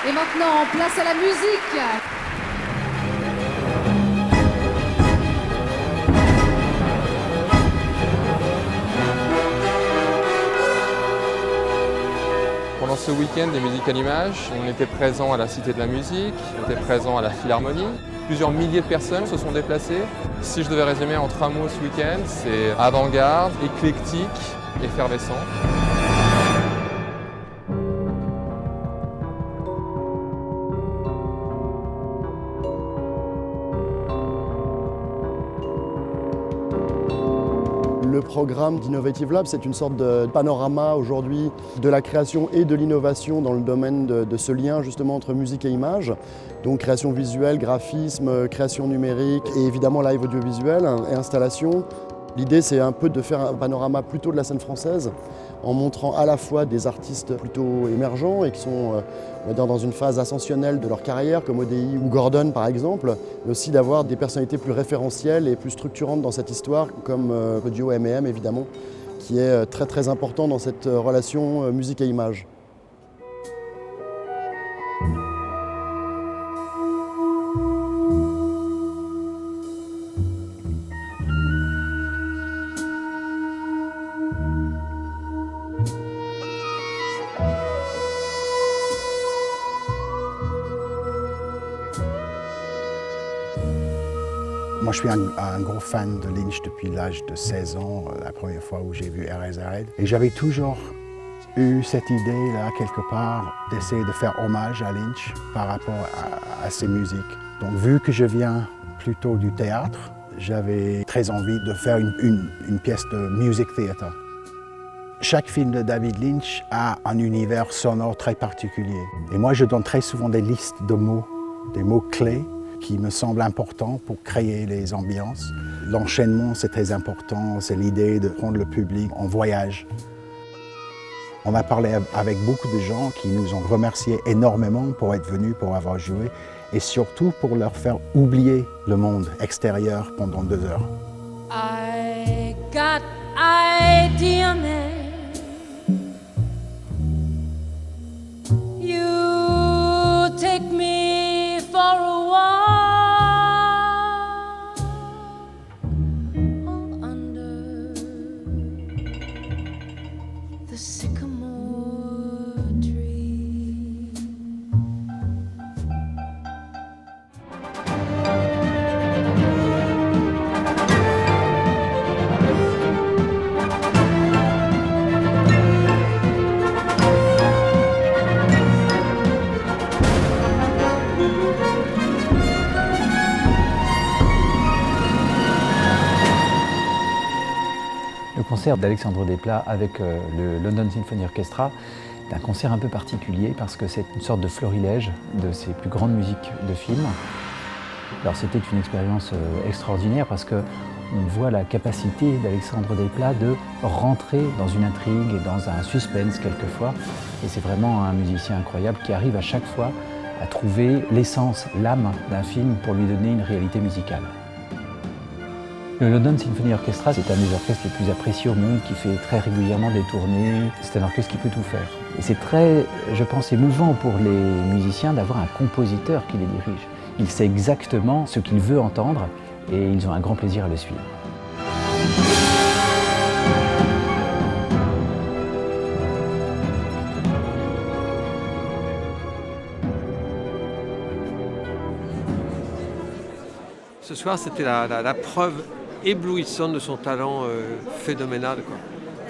Et maintenant, place à la musique. Pendant ce week-end des musiques à l'image, on était présent à la Cité de la Musique, on était présent à la Philharmonie. Plusieurs milliers de personnes se sont déplacées. Si je devais résumer en 3 mots ce week-end, c'est avant-garde, éclectique, effervescent. Le programme d'Innovative Lab, c'est une sorte de panorama aujourd'hui de la création et de l'innovation dans le domaine de ce lien justement entre musique et image. Donc création visuelle, graphisme, création numérique et évidemment live audiovisuel et installation. L'idée, c'est un peu de faire un panorama plutôt de la scène française en montrant à la fois des artistes plutôt émergents et qui sont on va dire, dans une phase ascensionnelle de leur carrière, comme ODI ou Gordon par exemple, mais aussi d'avoir des personnalités plus référentielles et plus structurantes dans cette histoire, comme le duo M&M évidemment, qui est très très important dans cette relation musique et image. Moi, je suis un gros fan de Lynch depuis l'âge de 16 ans, la première fois où j'ai vu Eraserhead. Et j'avais toujours eu cette idée-là, quelque part, d'essayer de faire hommage à Lynch par rapport à ses musiques. Donc, vu que je viens plutôt du théâtre, j'avais très envie de faire une pièce de music theatre. Chaque film de David Lynch a un univers sonore très particulier. Et moi, je donne très souvent des listes de mots, des mots clés, qui me semble important pour créer les ambiances. L'enchaînement, c'est très important, c'est l'idée de prendre le public en voyage. On a parlé avec beaucoup de gens qui nous ont remerciés énormément pour être venus, pour avoir joué, et surtout pour leur faire oublier le monde extérieur pendant 2 heures. I got idea man. You take me for a walk. The sycamore tree. Le concert d'Alexandre Desplat avec le London Symphony Orchestra est un concert un peu particulier parce que c'est une sorte de florilège de ses plus grandes musiques de films. Alors c'était une expérience extraordinaire parce qu'on voit la capacité d'Alexandre Desplat de rentrer dans une intrigue et dans un suspense quelquefois. Et c'est vraiment un musicien incroyable qui arrive à chaque fois à trouver l'essence, l'âme d'un film pour lui donner une réalité musicale. Le London Symphony Orchestra, c'est un des orchestres les plus appréciés au monde, qui fait très régulièrement des tournées. C'est un orchestre qui peut tout faire. Et c'est très, je pense, émouvant pour les musiciens d'avoir un compositeur qui les dirige. Il sait exactement ce qu'il veut entendre et ils ont un grand plaisir à le suivre. Ce soir, c'était la preuve éblouissante de son talent phénoménal, quoi.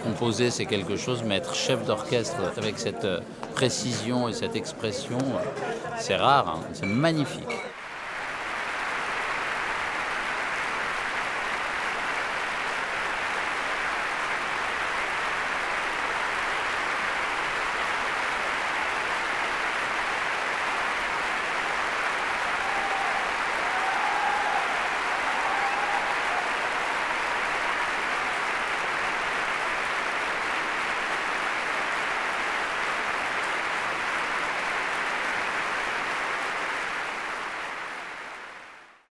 Composer, c'est quelque chose, mais être chef d'orchestre avec cette précision et cette expression, c'est rare, hein, c'est magnifique.